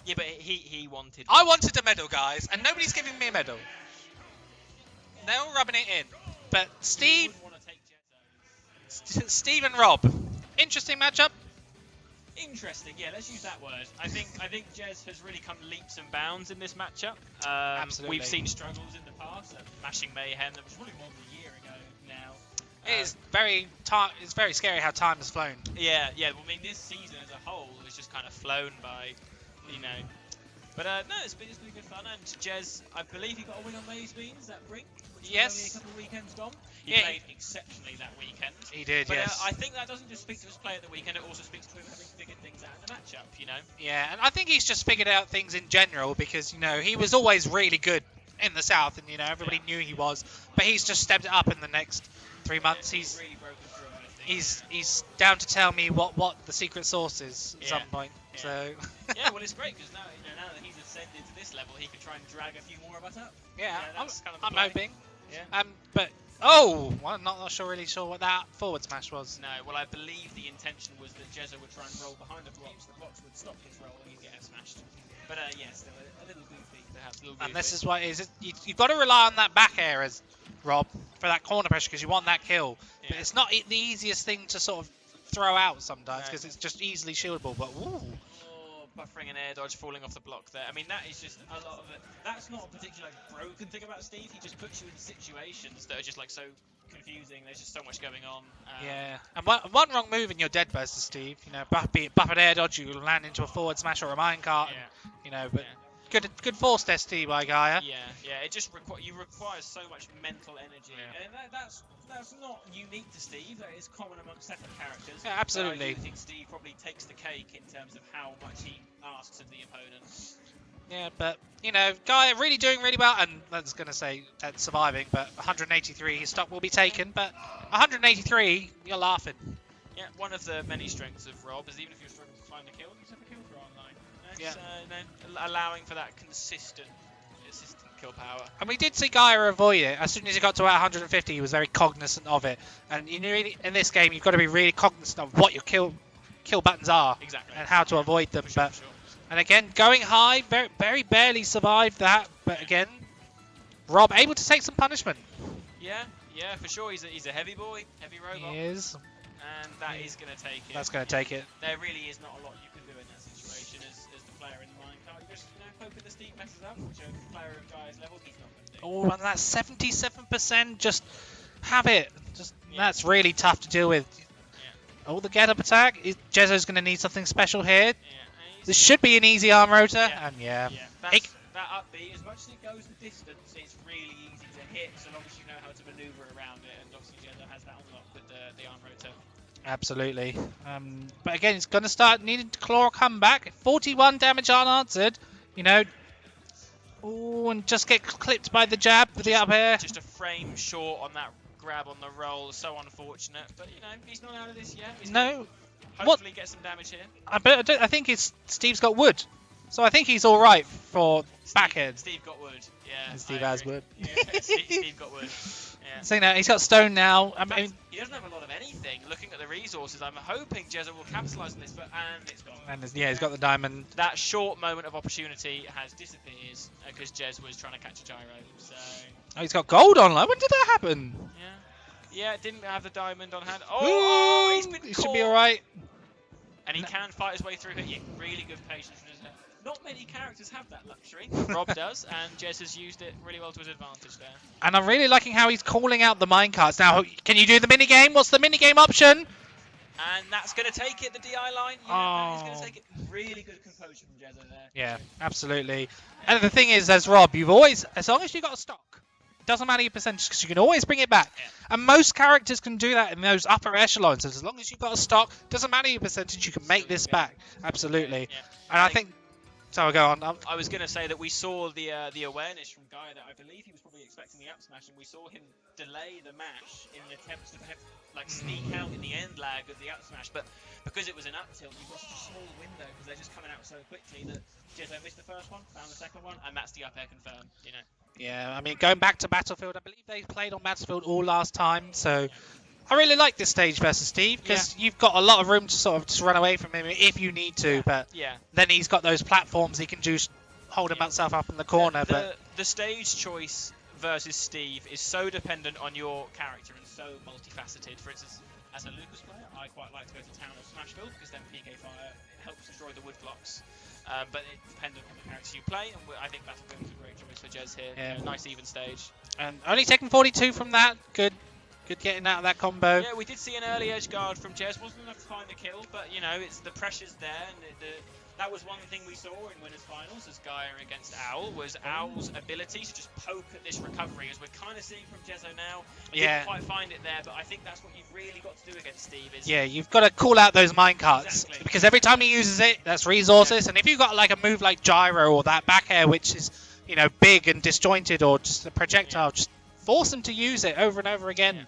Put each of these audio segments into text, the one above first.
Yeah, but he wanted. I wanted a medal, guys, and nobody's giving me a medal. They're all rubbing it in. But You wouldn't want to take Jezo. Steve and Rob, interesting matchup. Interesting, yeah. Let's use that word. I think Jez has really come leaps and bounds in this matchup. Absolutely. We've seen struggles in the past, Mashing Mayhem. That was probably more than a year ago now. It's very scary how time has flown. Yeah. Well, I mean, this season as a whole has just kind of flown by, you know. But no, it's been good fun. And Jez, I believe he got a win on Maze Beans that brink. Yes. Only a couple of weekends gone. He Yeah. played exceptionally that weekend. He did, But yes. I think that doesn't just speak to his play at the weekend, it also speaks to him having figured things out in the matchup, you know? Yeah, and I think he's just figured out things in general because, you know, he was always really good in the South and, you know, everybody knew he was. But he's just stepped it up in the next 3 months. He's really broken through, I think. He's down to tell me what the secret sauce is at some point. Yeah. So Yeah, well, it's great because now that he's ascended to this level, he can try and drag a few more of us up. yeah, that's kind of the I'm play. hoping. Yeah. But well, I'm not really sure what that forward smash was. No, well, I believe the intention was that Jezo would try and roll behind the blocks. The blocks would stop his roll and he'd get smashed. But yes, they were a little goofy, perhaps. A little goofy. And this is what it is. You've got to rely on that back air as Rob for that corner pressure because you want that kill. Yeah. But it's not the easiest thing to sort of throw out sometimes No. because it's just easily shieldable. But ooh. Oh, buffering an air dodge, falling off the block there. I mean, that is just a lot of it. That's not a particularly broken thing about Steve. He just puts you in situations that are just like so confusing. There's just so much going on. Yeah, and one wrong move and you're dead versus Steve. You know, be it buff an air dodge, you land into a forward smash or a minecart. Yeah. And, you know, but good force test by Gaia. Yeah. It just requires so much mental energy, and that's not unique to Steve. That is common amongst separate characters. Yeah, absolutely. But I do think Steve probably takes the cake in terms of how much he asks of the opponent. Yeah, but you know, Gaia really doing really well, and I was going to say surviving, but 183, his stock will be taken. But 183, you're laughing. Yeah, one of the many strengths of R.O.B is even if you're struggling to find a kill, you just have a kill throw online. Allowing for that consistent kill power. And we did see Gaia avoid it. As soon as he got to about 150, he was very cognizant of it. And you really, in this game, you've got to be really cognizant of what your kill buttons are. Exactly. And how to avoid them. Sure. And again, going high, very, very barely survived that. But again, R.O.B able to take some punishment. Yeah, for sure. He's a heavy boy, heavy robot. He is. And that is going to take it. That's going to take it. There really is not a lot you can do in that situation as the player in the minecart. You just hoping the Steve messes up, which a player of Gaia's level, he's not going to do. Oh, and that 77%, just have it. That's really tough to deal with. Yeah. Oh, the get up attack. Jezo's going to need something special here. Yeah. This should be an easy arm rotor, and that upbeat, as much as it goes the distance, it's really easy to hit, so long as you know how to maneuver around it, and obviously Jezo has that unlock with the arm rotor. Absolutely. But again, it's going to start needing to claw a comeback. 41 damage unanswered. You know. Oh, and just get clipped by the jab with the up air. Just a frame short on that grab on the roll. So unfortunate. But, you know, he's not out of this yet. No. Hopefully get some damage here. I think Steve's got wood. So I think he's all right for backhand. Steve got wood. Yeah. Steve has wood. Yeah, Steve got wood. Yeah. So now he's got stone now. I mean, he doesn't have a lot of anything. Looking at the resources, I'm hoping Jezo will capitalise on this, and it's gone. And he's got the diamond. That short moment of opportunity has disappeared because Jez was trying to catch a gyro. So. Oh, he's got gold on. When did that happen? Yeah, didn't have the diamond on hand. He's been caught. He should be all right. And he can fight his way through it. Really good patience from Jez. Not many characters have that luxury. R.O.B does, and Jez has used it really well to his advantage there. And I'm really liking how he's calling out the minecarts. Now, can you do the minigame? What's the minigame option? And that's going to take it, the DI line. Yeah, he's going to take it. Really good composure from Jezo there. Yeah, absolutely. And the thing is, as R.O.B, you've always, as long as you've got a stock, it doesn't matter your percentage because you can always bring it back. Yeah. And most characters can do that in those upper echelons. As long as you've got a stock, doesn't matter your percentage, you can make this back. Absolutely. Yeah. And I think... So go on. I was going to say that we saw the awareness from Gaia that I believe he was probably expecting the up smash, and we saw him delay the mash in an attempt to sneak out in the end lag of the up smash. But because it was an up tilt, you've got such a small window because they're just coming out so quickly that Jezo missed the first one, found the second one, and that's the up air confirmed. You know. Yeah, I mean, going back to Battlefield, I believe they played on Battlefield all last time, so I really like this stage versus Steve because you've got a lot of room to sort of just run away from him if you need to, but then he's got those platforms he can just hold himself up in the corner. The stage choice versus Steve is so dependent on your character and so multifaceted. For instance, as a Lucas player, I quite like to go to Town or Smashville because then PK Fire helps destroy the wood blocks. But it's dependent on the character you play, and I think Battlefield is a great choice for Jez here. Yeah. Nice even stage. And only taking 42 from that. Good getting out of that combo. Yeah, we did see an early edge guard from Jez. Wasn't enough to find the kill, but you know, it's the pressure's there, and that was one thing we saw in winners finals as Gaia against Owl, was Owl's ability to just poke at this recovery, as we're kind of seeing from Jezo now. Didn't quite find it there, but I think that's what you've really got to do against Steve. You've got to call out those minecarts, because every time he uses it, that's resources, and if you've got like a move like Gyro or that back air, which is, you know, big and disjointed, or just a projectile, just force him to use it over and over again. Yeah.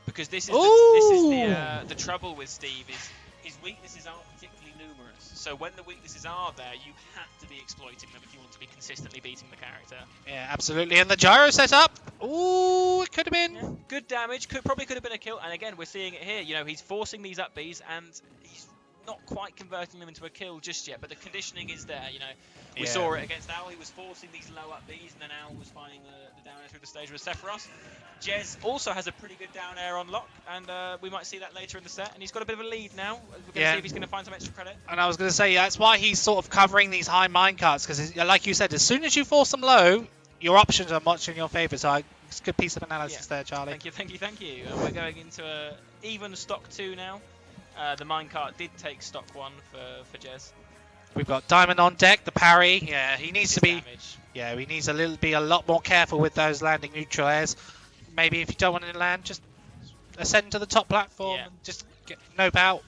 Because this is the trouble with Steve, is his weaknesses aren't particularly numerous. So when the weaknesses are there, you have to be exploiting them if you want to be consistently beating the character. Yeah, absolutely. And the gyro setup, ooh, it could have been good damage. Probably could have been a kill. And again, we're seeing it here. You know, he's forcing these up Bs, and he's not quite converting them into a kill just yet. But the conditioning is there. You know, we saw it against Owl. He was forcing these low up Bs, and then Owl was finding the down air through the stage with Sephiroth. Jez also has a pretty good down air on lock, and we might see that later in the set. And he's got a bit of a lead now. We're going to see if he's going to find some extra credit. And I was going to say, that's why he's sort of covering these high minecarts, because like you said, as soon as you force them low, your options are much in your favour. So it's a good piece of analysis there, Charlie. Thank you. And we're going into a even stock 2 now. The minecart did take stock 1 for Jez. We've got Diamond on deck, the parry. Yeah, he needs to be. Damage. Yeah, he needs be a lot more careful with those landing neutral airs. Maybe if you don't want to land, just ascend to the top platform and just nope out.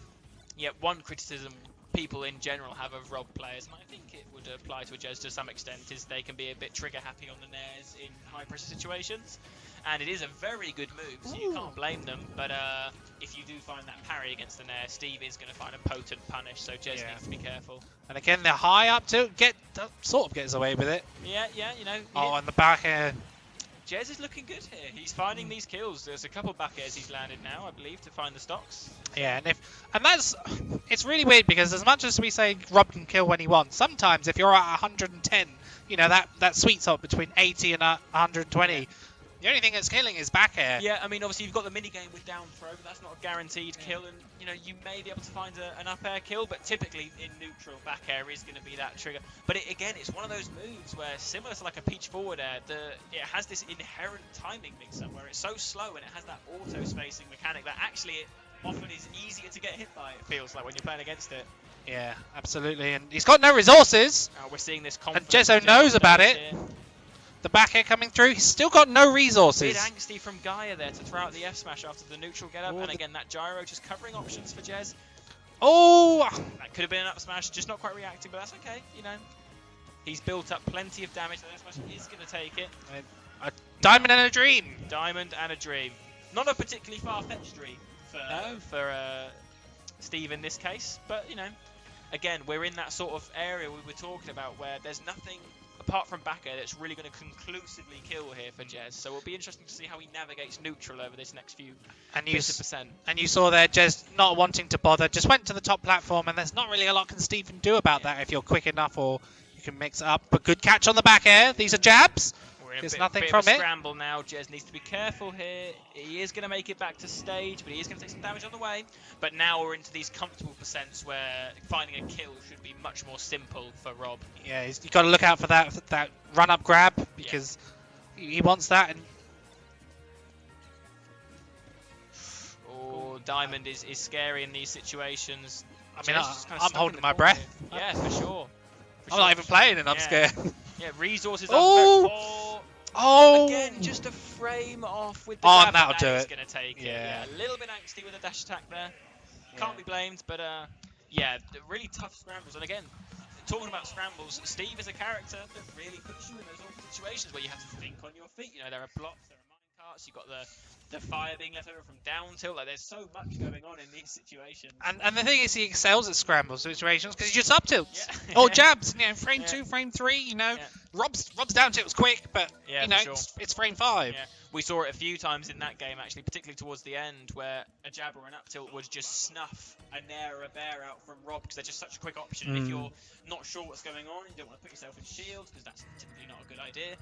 Yeah, one criticism people in general have of R.O.B players, and I think it would apply to a Jez to some extent, is they can be a bit trigger happy on the nairs in high pressure situations. And it is a very good move, so you can't blame them. But if you do find that parry against the nair, Steve is going to find a potent punish, so Jez needs to be careful. And again, they're high up to sort of gets away with it. Yeah, you know. And the back air. Jez is looking good here. He's finding these kills. There's a couple back airs he's landed now, I believe, to find the stocks. Yeah, it's really weird, because as much as we say R.O.B can kill when he wants, sometimes if you're at 110, you know, that sweet spot between 80 and 120. The only thing that's killing is back air. Yeah, I mean, obviously you've got the minigame with down throw, but that's not a guaranteed kill, and you know, you may be able to find an up air kill, but typically in neutral, back air is going to be that trigger. But again, it's one of those moves where, similar to like a peach forward air, it has this inherent timing mix-up where it's so slow and it has that auto-spacing mechanic that actually it often is easier to get hit by, it feels like, when you're playing against it. Yeah, absolutely, and he's got no resources. We're seeing this confidence. And Jezo knows about it. Here. The back air coming through, he's still got no resources. Bit angsty from Gaia there to throw out the F smash after the neutral get up, and again that gyro just covering options for Jez. That could have been an up smash, just not quite reacting, but that's okay, you know. He's built up plenty of damage, so that F smash is going to take it. A diamond and a dream. Diamond and a dream. Not a particularly far-fetched dream for Steve in this case, but you know, again, we're in that sort of area we were talking about where there's nothing apart from back air that's really going to conclusively kill here for Jez. So it'll be interesting to see how he navigates neutral over this next few bits of percent. And you saw there Jez not wanting to bother, just went to the top platform, and there's not really a lot can Steve can do about that if you're quick enough or you can mix it up. But good catch on the back air. These are jabs. There's nothing from it. Scramble now. Jez needs to be careful here. He is going to make it back to stage, but he is going to take some damage on the way. But now we're into these comfortable percents where finding a kill should be much more simple for R.O.B. Yeah, you've got to look out for that run-up grab, because he wants that. And Diamond is scary in these situations. I mean, I'm holding my breath. Yeah, for sure. I'm not even playing, and I'm scared. Yeah, resources. Again, just a frame off with the grab, and that'll do it. Going to take it. Yeah, a little bit angsty with a dash attack there. Can't be blamed, but yeah, really tough scrambles. And again, talking about scrambles, Steve is a character that really puts you in those awkward situations where you have to think on your feet. You know, there are blocks, there are minecarts, you've got the fire being left over from down tilt. Like, there's so much going on in these situations. And the thing is, he excels at scramble situations because he just up tilts or jabs. You know, frame 2, frame 3. You know, R.O.B's down tilt's quick, but you know, it's frame 5. Yeah. We saw it a few times in that game, actually, particularly towards the end, where a jab or an up tilt would just snuff a nair or a bear out from R.O.B because they're just such a quick option. And if you're not sure what's going on, you don't want to put yourself in shield because that's typically not a good idea.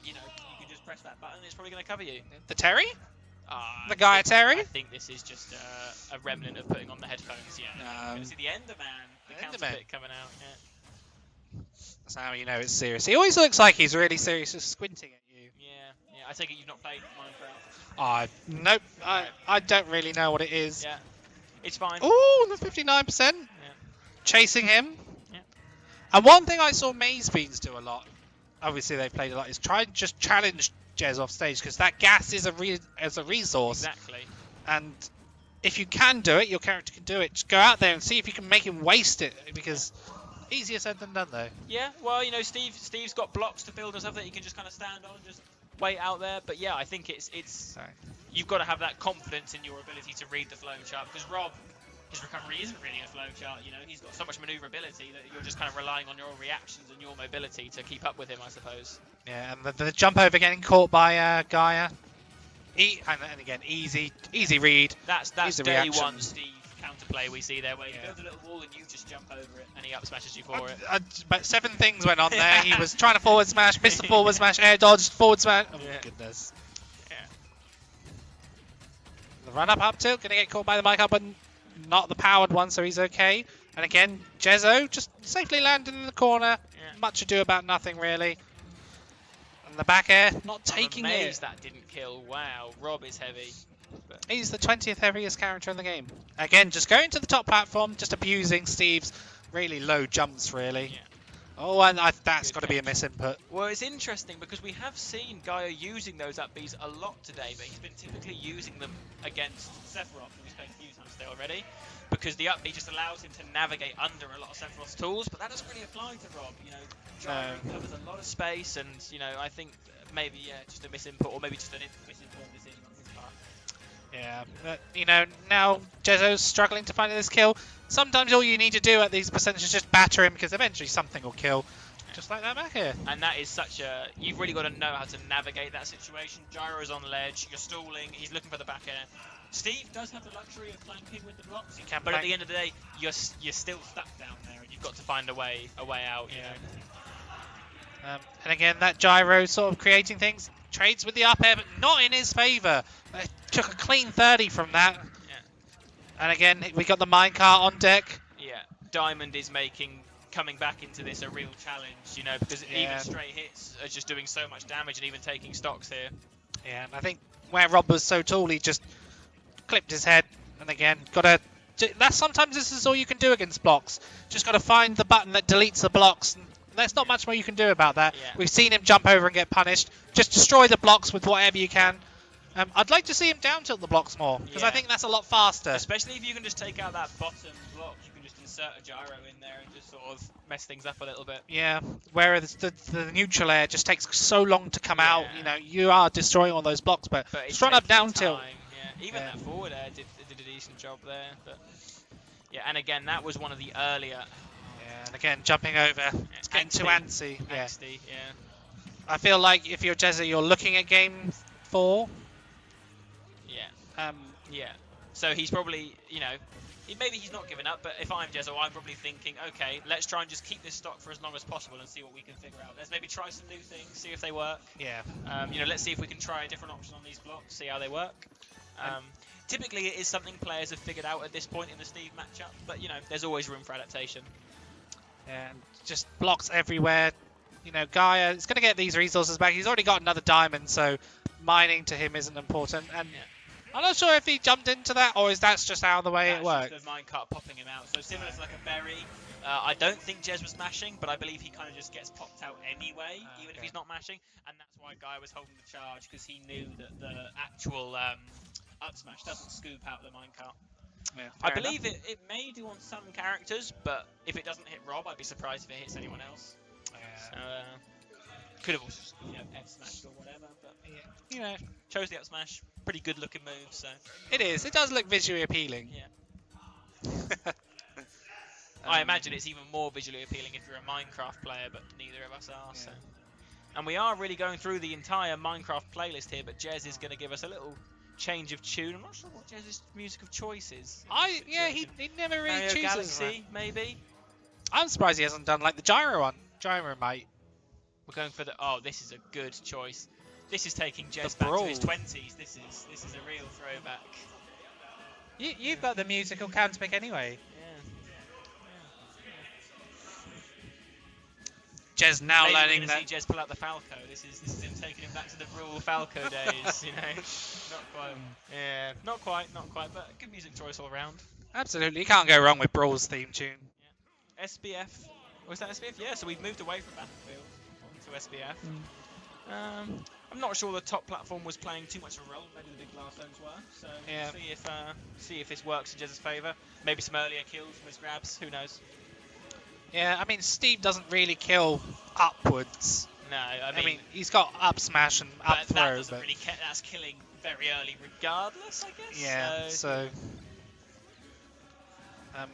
You know, you can just press that button and it's probably going to cover you. The Terry? The Gaia Terry? I think this is just a remnant of putting on the headphones. Yeah, you're going to see the Enderman, the counter bit coming out. Yeah. That's how you know it's serious. He always looks like he's really serious, just squinting at you. Yeah. I take it you've not played Minecraft. Nope. I don't really know what it is. Yeah, it's fine. Ooh, the 59%. Yeah. Chasing him. Yeah. And one thing I saw Maze Beans do a lot, obviously they've played a lot, is try and just challenge Jezo off stage because that gas is a resource. Exactly. And if you can do it, your character can do it. Just go out there and see if you can make him waste it because easier said than done though. Yeah, well, you know, Steve's got blocks to build and stuff that he can just kind of stand on and just wait out there. But yeah, I think it's you've got to have that confidence in your ability to read the flow chart because R.O.B, his recovery isn't really a flow chart. You know, he's got so much maneuverability that you're just kind of relying on your reactions and your mobility to keep up with him, I suppose. Yeah, and the jump over getting caught by Gaia. And again, easy read. That's easy day reaction. one Steve counterplay we see there, where he builds a little wall and you just jump over it and he up smashes you for it. But 7 things went on there. He was trying to forward smash, missed the forward smash, air dodged, forward smash. Oh my goodness. Yeah. The run up tilt, gonna get caught by the mic up, but not the powered one, so he's okay. And again, Jezo just safely landed in the corner. Yeah. Much ado about nothing really. And the back air, not taking I'm amazed it. that didn't kill. Wow, R.O.B is heavy. But He's the 20th heaviest character in the game. Again, just going to the top platform, just abusing Steve's really low jumps, really. Yeah. Oh, and that's got to be a misinput. Well, it's interesting because we have seen Gaia using those up Bs a lot today, but he's been typically using them against Sephiroth, who we've played a few times today already, because the up B just allows him to navigate under a lot of Sephiroth's tools, but that doesn't really apply to R.O.B. You know, Gyro covers a lot of space, and, you know, I think maybe, just a misinput, or maybe just an misinformed decision on his part. Yeah, but, you know, now Jezo's struggling to find this kill. Sometimes all you need to do at these percentages is just batter him because eventually something will kill. Just like that back here. And that is such a... You've really got to know how to navigate that situation. Gyro's on the ledge, you're stalling, he's looking for the back air. Steve does have the luxury of flanking with the blocks, but at the end of the day, you're still stuck down there and you've got to find a way out, you know. And again, that Gyro sort of creating things. Trades with the up air, but not in his favour. Took a clean 30 from that. Yeah. And again, we got the minecart on deck. Yeah, Diamond is coming back into this a real challenge, you know, because even straight hits are just doing so much damage and even taking stocks here. Yeah, and I think where R.O.B was so tall, he just clipped his head. And again, sometimes this is all you can do against blocks. Just got to find the button that deletes the blocks. And there's not much more you can do about that. Yeah. We've seen him jump over and get punished. Just destroy the blocks with whatever you can. I'd like to see him down tilt the blocks more, because I think that's a lot faster. Especially if you can just take out that bottom block, you can just insert a gyro in there and just sort of mess things up a little bit. Yeah, whereas the neutral air just takes so long to come out. You know, you are destroying all those blocks, but strong up down tilt. Yeah, even that forward air did a decent job there. But yeah, and again, that was one of the earlier. Yeah, and again, jumping over. It's getting too antsy. Yeah. Angsty, yeah. I feel like if you're Jezo, you're looking at game 4. Yeah. So he's probably, you know, maybe he's not giving up, but if I'm Jezo, I'm probably thinking, okay, let's try and just keep this stock for as long as possible and see what we can figure out. Let's maybe try some new things, see if they work. Yeah. You know, let's see if we can try a different option on these blocks, see how they work. Typically, it is something players have figured out at this point in the Steve matchup, but, you know, there's always room for adaptation. And just blocks everywhere. You know, Gaia is going to get these resources back. He's already got another diamond, so mining to him isn't important. And I'm not sure if he jumped into that, or is that just how the way it works. Just the minecart popping him out. So similar to like a berry. I don't think Jez was mashing, but I believe he kind of just gets popped out anyway, even if he's not mashing. And that's why Gaia was holding the charge, because he knew that the actual up smash doesn't scoop out the minecart. Yeah, I believe it may do on some characters, but if it doesn't hit R.O.B, I'd be surprised if it hits anyone else. So, could have also, you know, F smashed or whatever, but you know, chose the up smash. Pretty good looking move, so. It is. It does look visually appealing. Yeah. I imagine it's even more visually appealing if you're a Minecraft player, but neither of us are, so. And we are really going through the entire Minecraft playlist here, but Jez is going to give us a little change of tune. I'm not sure what Jez's music of choice is. Yeah, he never really Mario chooses. Galaxy, maybe? I'm surprised he hasn't done like the gyro one. Gyro, mate. We're going for the... Oh, this is a good choice. This is taking Jez The back to his brawl. 20s. This is a real throwback. You've got the musical counterpick anyway. Jez now Maybe learning we're that. see Jez pull out the Falco. This is him taking him back to the Brawl Falco days. You know, not quite. Yeah, not quite. But a good music choice all round. Absolutely, you can't go wrong with Brawl's theme tune. Yeah. SBF. Was that SBF? Yeah. So we've moved away from Battlefield onto SBF. I'm not sure the top platform was playing too much of a role. Maybe the big blast zones were. So Yeah. we'll see if this works in Jez's favour. Maybe some earlier kills from his grabs. Who knows? Yeah, I mean, Steve doesn't really kill upwards. No, I mean, he's got up smash and up but throw, that doesn't but really that's killing very early regardless, I guess. yeah. So, but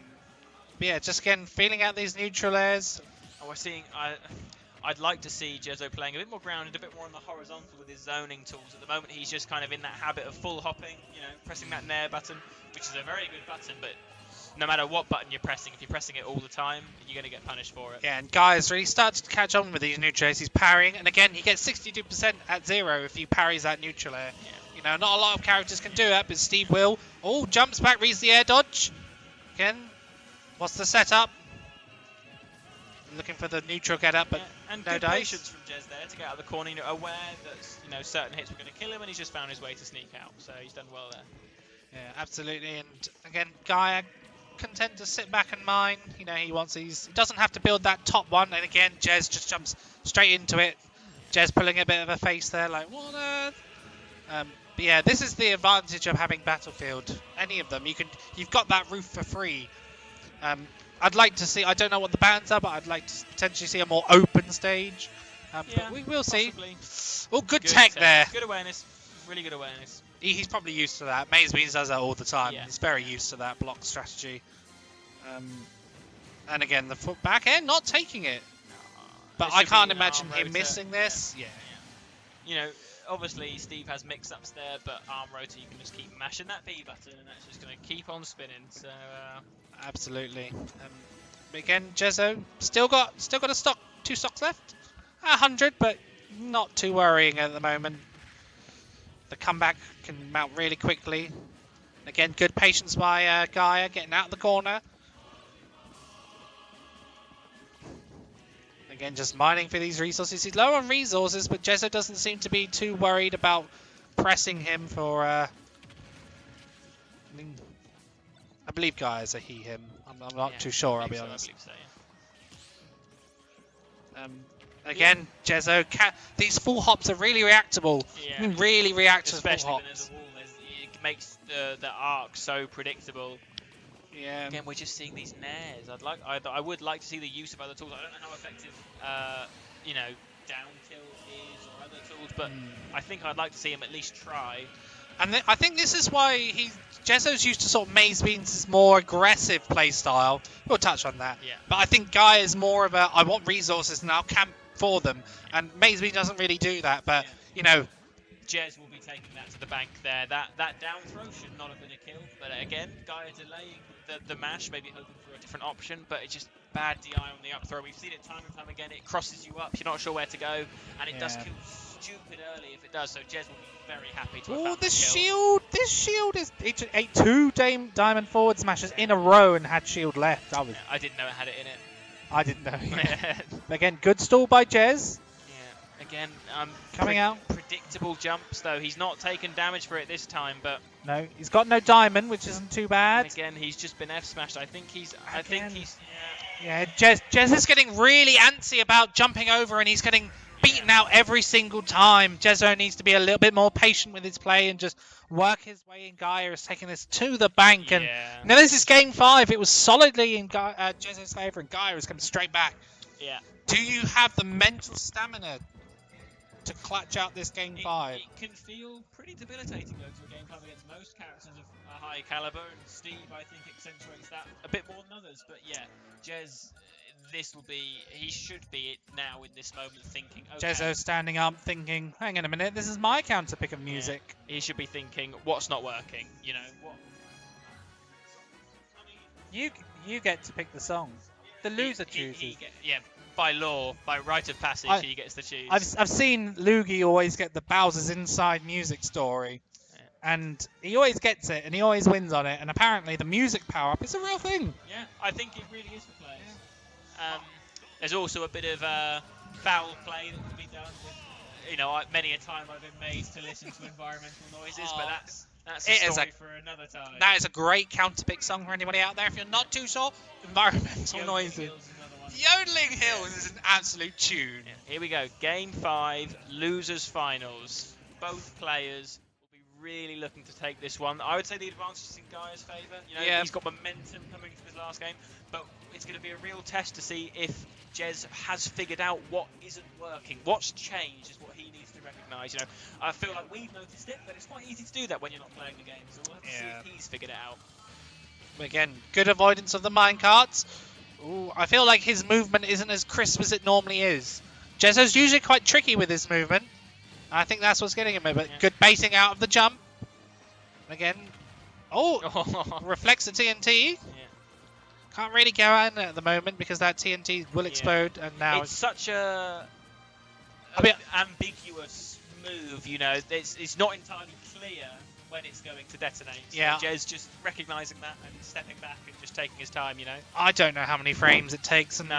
yeah, just again feeling out these neutral airs. Oh, we're seeing. I'd like to see Jezo playing a bit more grounded, a bit more on the horizontal with his zoning tools. At the moment, he's just kind of in that habit of full hopping, you know, pressing that nair button, which is a very good button, but no matter what button you're pressing, if you're pressing it all the time, you're going to get punished for it. Yeah, and Gaia's really started to catch on with these neutral airs. He's parrying, and again, he gets 62% at 0 if he parries that neutral air. Yeah. You know, not a lot of characters can do that, but Steve will. Oh, jumps back, reads the air dodge. Again, what's the setup? Looking for the neutral get up, but yeah, and no good dice. patience from Jez there to get out of the corner, you know, aware that certain hits were going to kill him, and he's just found his way to sneak out. So he's done well there. Yeah, absolutely. And again, Gaia content to sit back and mine. You know, he doesn't have to build that top one. And again, Jez just jumps straight into it. Jez pulling a bit of a face there, like what on earth? But yeah, this is the advantage of having Battlefield. Any of them, you've got that roof for free. I'd like to see. I don't know what the bans are, but I'd like to potentially see a more open stage. Yeah, but we will possibly. see. Oh, good tech there. Good awareness. Really good awareness. He's probably used to that. Maze Beans does that all the time. Yeah. He's very used to that block strategy. And again, the foot back end not taking it. But This I should can't be an imagine arm him rotor. missing this. Yeah. You know, obviously Steve has mix-ups there, but arm rotor, you can just keep mashing that B button, and that's just going to keep on spinning. So Absolutely. But again, Jezo still got a stock, 2 stocks left. 100, but not too worrying at the moment. The comeback can mount really quickly. Again, good patience by Gaia, getting out of the corner. Again, just mining for these resources. He's low on resources, but Jezo doesn't seem to be too worried about pressing him for... I believe Gaia's a he, him. I'm not too sure, I'll be honest. I believe so, yeah. Again, Jezo, these full hops are really reactable. Yeah. You can really react to full Especially when hops. there's a wall, it makes the arc so predictable. Yeah. Again, we're just seeing these nairs. I would like to see the use of other tools. I don't know how effective, you know, down tilt is or other tools, but I think I'd like to see him at least try. And I think this is why Jezo's used to sort of Maze Beans' more aggressive play style. We'll touch on that. Yeah. But I think Gaia is more of a, I want resources and I'll camp for them. And Maze Beans doesn't really do that. But, you know... Jez will be taking that to the bank there. That down throw should not have been a kill. But again, Gaia delaying the mash, maybe hoping for a different option. But it's just bad DI on the up throw. We've seen it time and time again. It crosses you up. You're not sure where to go. And it does kill stupid early if it does. So Jez will be very happy to have found this the kill. shield! This shield is... It ate 2 diamond forward smashes in a row and had shield left. I didn't know it had it in it. I didn't know. Again, good stall by Jez. Yeah. Again, Coming out. Predictable jumps though. He's not taken damage for it this time, but No, he's got no diamond, which isn't too bad. again, he's just been F smashed. I think he's. Yeah, Jez is getting really antsy about jumping over, and he's getting beaten out every single time. Jezo needs to be a little bit more patient with his play and just work his way in. Gaia is taking this to the bank, and now this is game 5. It was solidly in Jezo's favour, and Gaia is coming straight back. Yeah. Do you have the mental stamina to clutch out this game 5? It can feel pretty debilitating though to a game 5 against most characters of a high caliber, and Steve I think accentuates that a bit more than others. But yeah, Jez, this will be. He should be now in this moment thinking. Okay, Jezo standing up, thinking, "Hang on a minute, this is my counter pick of music." he should be thinking, what's not working? You know what? You get to pick the song. The loser chooses. By law, by rite of passage, he gets to choose. I've seen Luigi always get the Bowser's Inside music story, and he always gets it, and he always wins on it. And apparently, the music power up is a real thing. Yeah, I think it really is for players. Yeah. There's also a bit of foul play that can be done. With, many a time I've been made to listen to environmental noises, but that's a story for another time. That is a great counter pick song for anybody out there. If you're not too sure, environmental noises. Yodeling Hills is an absolute tune. Yeah. Here we go. Game 5, losers finals. Both players will be really looking to take this one. I would say the advantage is in Gaia's favour. He's got momentum coming from his last game, but it's going to be a real test to see if Jez has figured out what isn't working. What's changed is what he needs to recognise. I feel like we've noticed it, but it's quite easy to do that when you're not playing the game. So we'll have to see if he's figured it out. Again, good avoidance of the minecarts. Ooh, I feel like his movement isn't as crisp as it normally is. Jezo's usually quite tricky with his movement. I think that's what's getting him a bit. Good baiting out of the jump. Again. Reflects the TNT. Can't really go in at the moment because that TNT will explode, and now it's such a ambiguous move. It's not entirely clear when it's going to detonate. So Jez just recognising that and stepping back and just taking his time. I don't know how many frames it takes, and No,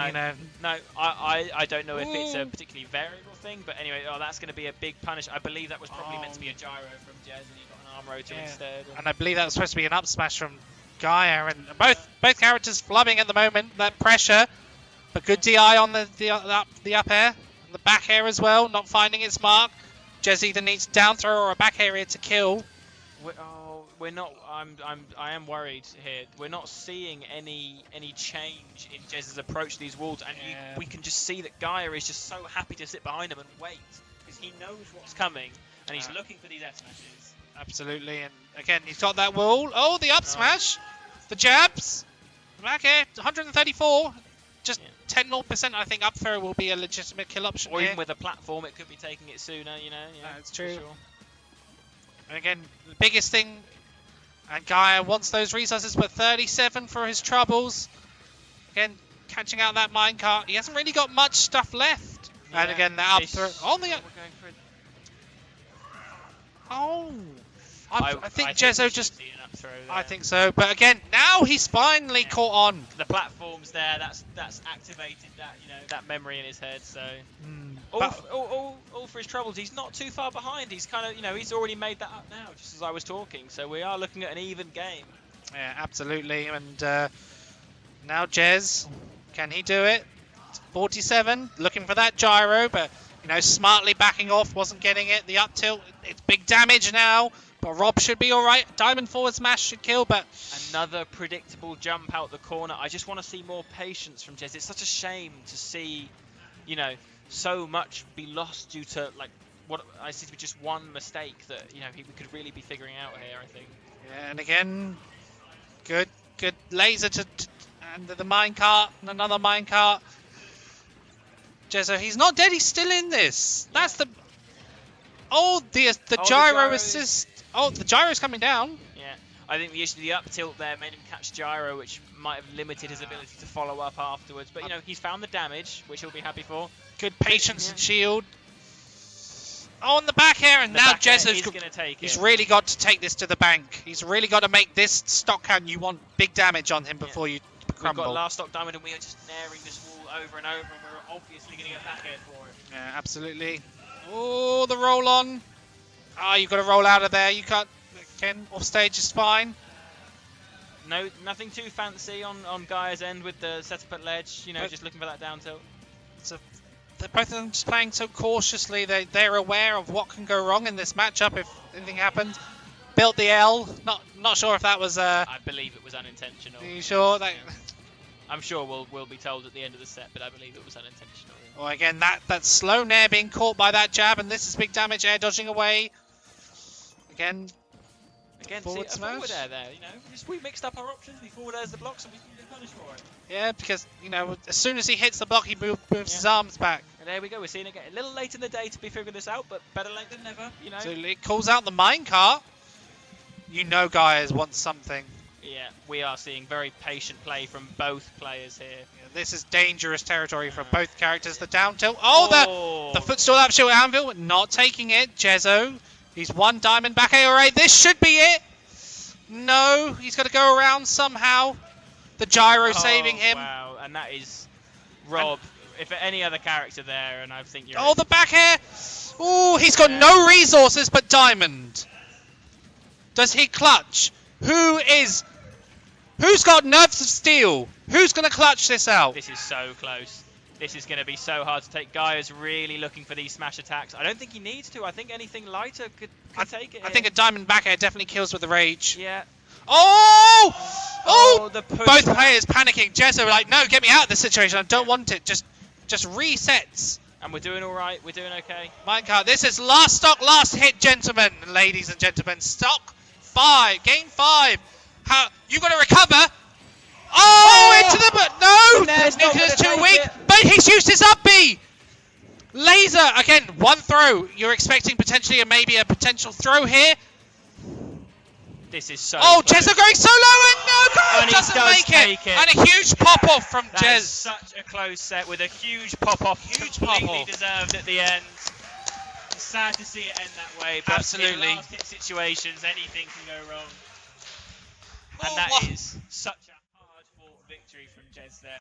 I don't know if it's a particularly variable thing, but anyway, that's going to be a big punish. I believe that was probably meant to be a gyro from Jez, and he got an arm rotor instead. And I believe that was supposed to be an up smash from Gaia, and both characters flubbing at the moment. That pressure, but good DI on the up air, and the back air as well, not finding its mark. Jez either needs down throw or a back area to kill. We're not. I am worried here. We're not seeing any change in Jez's approach to these walls, and we can just see that Gaia is just so happy to sit behind him and wait because he knows what's coming, and he's looking for these F smashes. Absolutely, and again he's got that wall. Oh, the up smash, the jabs, the back air, 134. Just 10 more percent. I think up throw will be a legitimate kill option. Or even with a platform, it could be taking it sooner. That's true. Sure. And again, the biggest thing, and Gaia wants those resources, but 37 for his troubles. Again, catching out that minecart. He hasn't really got much stuff left. And again, the up throw. I think Jezo just. I think so, but again, now he's finally caught on. The platform's there. That's activated that memory in his head. So all for his troubles, he's not too far behind. He's kind of he's already made that up now, just as I was talking. So we are looking at an even game. Yeah, absolutely. And now Jez, can he do it? 47, looking for that gyro, but smartly backing off, wasn't getting it. The up tilt, it's big damage now. But R.O.B should be alright. Diamond forward smash should kill, but another predictable jump out the corner. I just want to see more patience from Jez. It's such a shame to see, so much be lost due to what I see to be just one mistake that we could really be figuring out here. I think. Yeah, and again, good laser and the minecart, and another minecart. Jezo, he's not dead. He's still in this. Yeah. That's the the gyro assist. The gyro's coming down. Yeah, I think the up tilt there made him catch gyro, which might have limited his ability to follow up afterwards. But he's found the damage, which he'll be happy for. Good patience and shield. On the back air, and now Jezo's going to take it. He's really got to take this to the bank. He's really got to make this stock count. You want big damage on him before you crumble. We've got last stock diamond, and we are just naring this wall over and over, and we're obviously going to get back air for it. Yeah, absolutely. Oh, the roll on. You've got to roll out of there. You can't. Again, off stage is fine. No, nothing too fancy on Gaia's end with the setup at ledge. Just looking for that down tilt. So they're both of them just playing so cautiously. They're aware of what can go wrong in this matchup if anything happens. Built the L. Not sure if that was. I believe it was unintentional. Are you sure? I'm sure we'll be told at the end of the set, but I believe it was unintentional. Well, again, that slow nair being caught by that jab, and this is big damage. Air dodging away. Again, Again, Forward see, a forward smash. air there, you know. We mixed up our options. We forward airs the blocks and we can get punished for it. Yeah, because, you know, as soon as he hits the block, he moves his arms back. And there we go. We're seeing it get a little late in the day to be figuring this out, but better late than never, you know. So it calls out the minecart. You know Gaia's wants something. Yeah, we are seeing very patient play from both players here. Yeah, this is dangerous territory for both characters. The down tilt. Oh, the footstool up shield anvil. Not taking it. Jezo. He's one diamond back ARA. This should be it. No, he's got to go around somehow. The gyro saving him. Wow, and that is R.O.B. If any other character there, and I think you're... Oh, the back air. Oh, he's got no resources but diamond. Does he clutch? Who's got nerves of steel? Who's going to clutch this out? This is so close. This is going to be so hard to take. Gaia's really looking for these smash attacks. I don't think he needs to. I think anything lighter could take it. I think a diamond back air definitely kills with the rage. Yeah. Oh, the push. Both players panicking. Jezo like, no, get me out of this situation. I don't want it. Just resets. And we're doing all right. We're doing okay. Minecart, this is last stock, last hit, gentlemen, ladies and gentlemen. Stock 5, game 5. How you got to recover? Oh, into the no, Nicholas too weak, but he's used his up B. Laser again, one throw. You're expecting potentially maybe a potential throw here. This is so. Oh, close. Jezo going so low and no goal, And he doesn't does make take it. And a huge pop off from That is Jez. such a close set with a huge pop off. Completely deserved at the end. It's sad to see it end that way, but Absolutely. in last hit situations, anything can go wrong. And that is such a hard fought victory from Jez there.